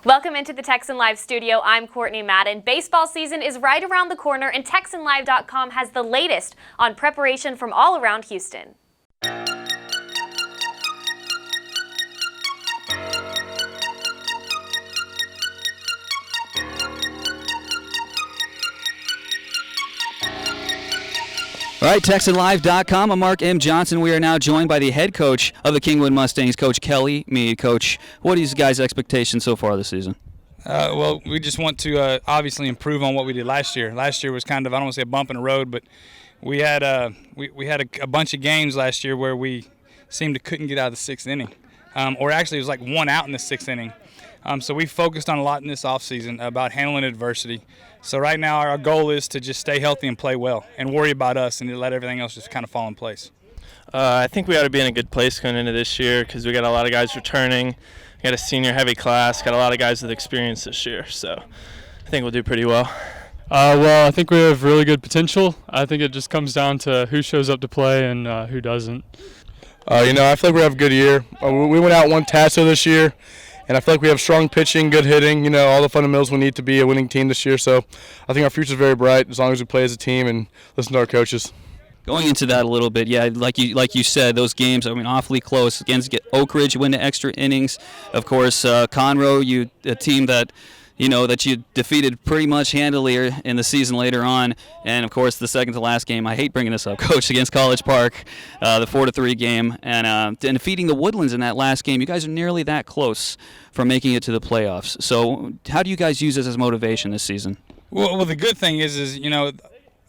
Welcome into the Texan Live studio. I'm Courtney Madden. Baseball season is right around the corner, and TexanLive.com has the latest on preparation from all around Houston. All right, TexanLive.com. I'm Mark M. Johnson. We are now joined by the head coach of the Kingwood Mustangs, Coach Kelly Mayde. Coach, what are you guys' expectations so far this season? Well, we just want to obviously improve on what we did last year. Last year was kind of, I don't want to say a bump in the road, but we had a bunch of games last year where we seemed to couldn't get out of the sixth inning. Or actually it was like one out in the sixth inning. So we focused on a lot in this offseason about handling adversity. So right now our goal is to just stay healthy and play well and worry about us and to let everything else just kind of fall in place. I think we ought to be in a good place going into this year because we got a lot of guys returning. We got a senior-heavy class, got a lot of guys with experience this year. So I think we'll do pretty well. Well, I think we have really good potential. I think it just comes down to who shows up to play and who doesn't. I feel like we have a good year. We went out and won TASO this year. And I feel like we have strong pitching, good hitting, all the fundamentals we need to be a winning team this year. So I think our future is very bright as long as we play as a team and listen to our coaches. Going into that a little bit, yeah, like you said, those games, awfully close. Against Oak Ridge, you win to extra innings. Of course, Conroe, a team that you defeated pretty much handily in the season later on. And, of course, the second to last game, I hate bringing this up, Coach, against College Park, the 4-3 game. And defeating the Woodlands in that last game, you guys are nearly that close from making it to the playoffs. So how do you guys use this as motivation this season? Well, the good thing is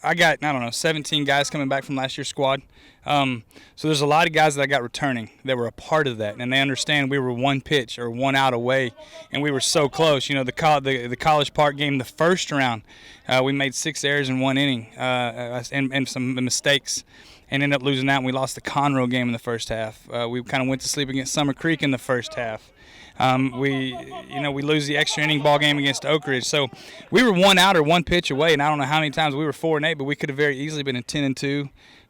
I got, 17 guys coming back from last year's squad. So there's a lot of guys that I got returning that were a part of that, and they understand we were one pitch or one out away, and we were so close. The College Park game, the first round, we made 6 errors in 1 inning and some mistakes, and ended up losing that. And we lost the Conroe game in the first half. We kind of went to sleep against Summer Creek in the first half. We lose the extra inning ball game against Oak Ridge. So we were 1 out or 1 pitch away, and I don't know how many times we were 4-8, but we could have very easily been 10-2.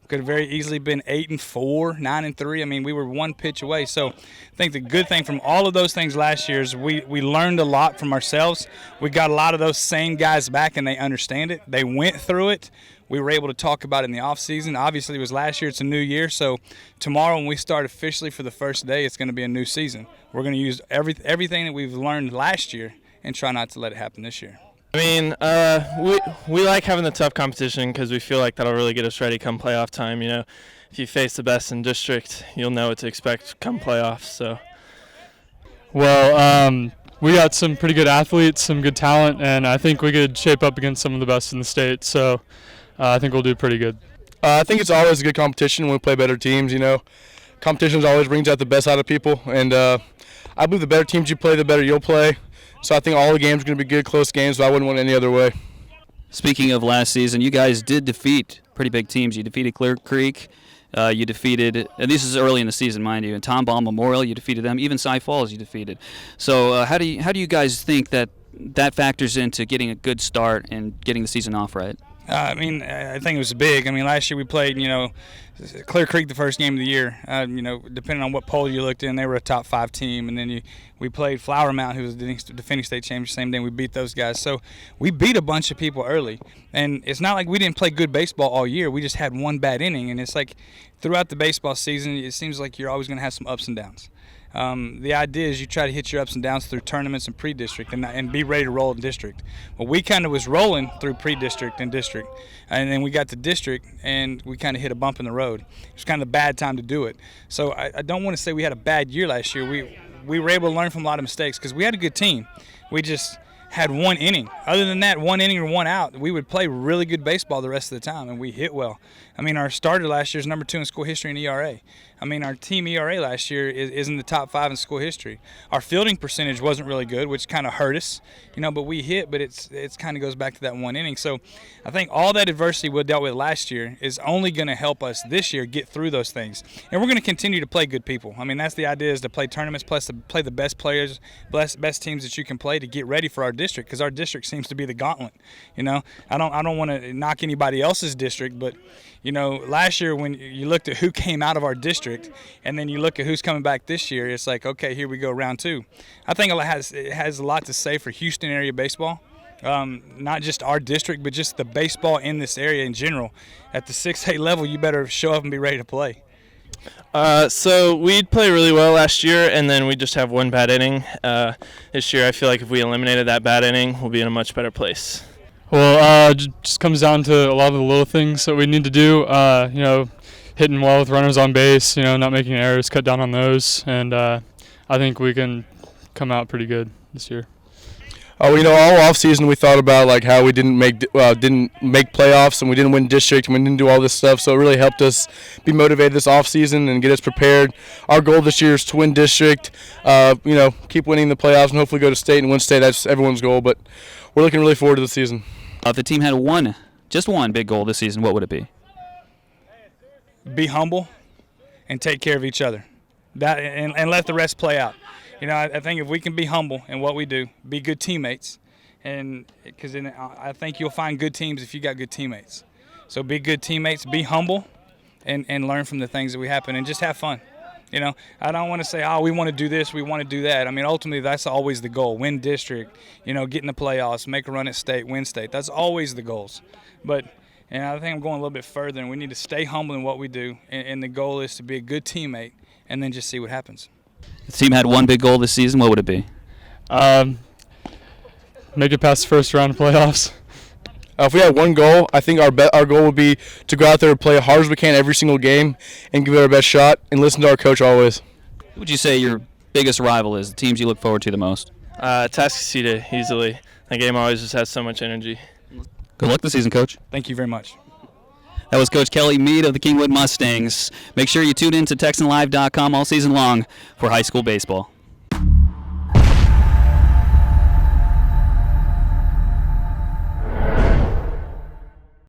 Could have very easily been 8-4, 9-3. We were 1 pitch away. So I think the good thing from all of those things last year is we learned a lot from ourselves. We got a lot of those same guys back, and they understand it. They went through it. We were able to talk about it in the offseason. Obviously, it was last year. It's a new year. So tomorrow when we start officially for the first day, it's going to be a new season. We're going to use everything that we've learned last year and try not to let it happen this year. We like having the tough competition because we feel like that'll really get us ready come playoff time. If you face the best in district, you'll know what to expect come playoffs. So, well, we got some pretty good athletes, some good talent, and I think we could shape up against some of the best in the state. So, I think we'll do pretty good. I think it's always a good competition when we play better teams. Competition always brings out the best out of people, and I believe the better teams you play, the better you'll play. So I think all the games are going to be good, close games, but I wouldn't want it any other way. Speaking of last season, you guys did defeat pretty big teams. You defeated Clear Creek. You defeated, and this is early in the season, mind you, and Tomball Memorial, you defeated them. Even Cy Falls you defeated. So how do you guys think that factors into getting a good start and getting the season off right? I think it was big. Last year we played, Clear Creek the first game of the year. Depending on what poll you looked in, they were a top 5 team. And then we played Flower Mountain, who was the defending state champion, same day we beat those guys. So we beat a bunch of people early. And it's not like we didn't play good baseball all year. We just had 1 bad inning. And it's like throughout the baseball season, it seems like you're always going to have some ups and downs. The idea is you try to hit your ups and downs through tournaments and pre-district and be ready to roll in district. Well, we kind of was rolling through pre-district and district, and then we got to district and we kind of hit a bump in the road. It was kind of a bad time to do it. So I don't want to say we had a bad year last year. We were able to learn from a lot of mistakes because we had a good team. We just had 1 inning. Other than that, 1 inning or 1 out, we would play really good baseball the rest of the time, and we hit well. Our starter last year is number 2 in school history in ERA. Our team ERA last year is in the top 5 in school history. Our fielding percentage wasn't really good, which kind of hurt us, but we hit, but it's kind of goes back to that 1 inning. So I think all that adversity we dealt with last year is only going to help us this year get through those things. And we're going to continue to play good people. That's the idea, is to play tournaments, plus to play the best players, best teams that you can play to get ready for our district. district, because our district seems to be the gauntlet. You know, I don't want to knock anybody else's district, but you know, last year when you looked at who came out of our district, and then you look at who's coming back this year, it's like, okay, here we go, round 2. I think it has a lot to say for Houston area baseball. Not just our district, but just the baseball in this area in general. At the 6A level, you better show up and be ready to play. So we'd play really well last year, and then we just have one bad inning. This year, I feel like if we eliminated that bad inning, we'll be in a much better place. Well, it just comes down to a lot of the little things that we need to do. You know, hitting well with runners on base, you know, not making errors, cut down on those, and I think we can come out pretty good this year. You know, all off season we thought about like how we didn't make playoffs and we didn't win district and we didn't do all this stuff. So it really helped us be motivated this off season and get us prepared. Our goal this year is to win district. You know, keep winning the playoffs and hopefully go to state and win state. That's everyone's goal. But we're looking really forward to the season. If the team had just one big goal this season, what would it be? Be humble and take care of each other. And let the rest play out. You know, I think if we can be humble in what we do, be good teammates, and because I think you'll find good teams if you got good teammates. So be good teammates, be humble, and learn from the things that we happen, and just have fun. You know, I don't want to say, oh, we want to do this, we want to do that. I mean, ultimately, that's always the goal. Win district, you know, get in the playoffs, make a run at state, win state. That's always the goals. But and I think I'm going a little bit further, and we need to stay humble in what we do, and the goal is to be a good teammate, and then just see what happens. If the team had one big goal this season, what would it be? Make it past the first round of playoffs. If we had one goal, I think our goal would be to go out there and play as hard as we can every single game and give it our best shot and listen to our coach always. Who would you say your biggest rival is, the teams you look forward to the most? Atascocita, easily. That game always just has so much energy. Good luck this season, Coach. Thank you very much. That was Coach Kelly Mayde of the Kingwood Mustangs. Make sure you tune in to TexanLive.com all season long for high school baseball.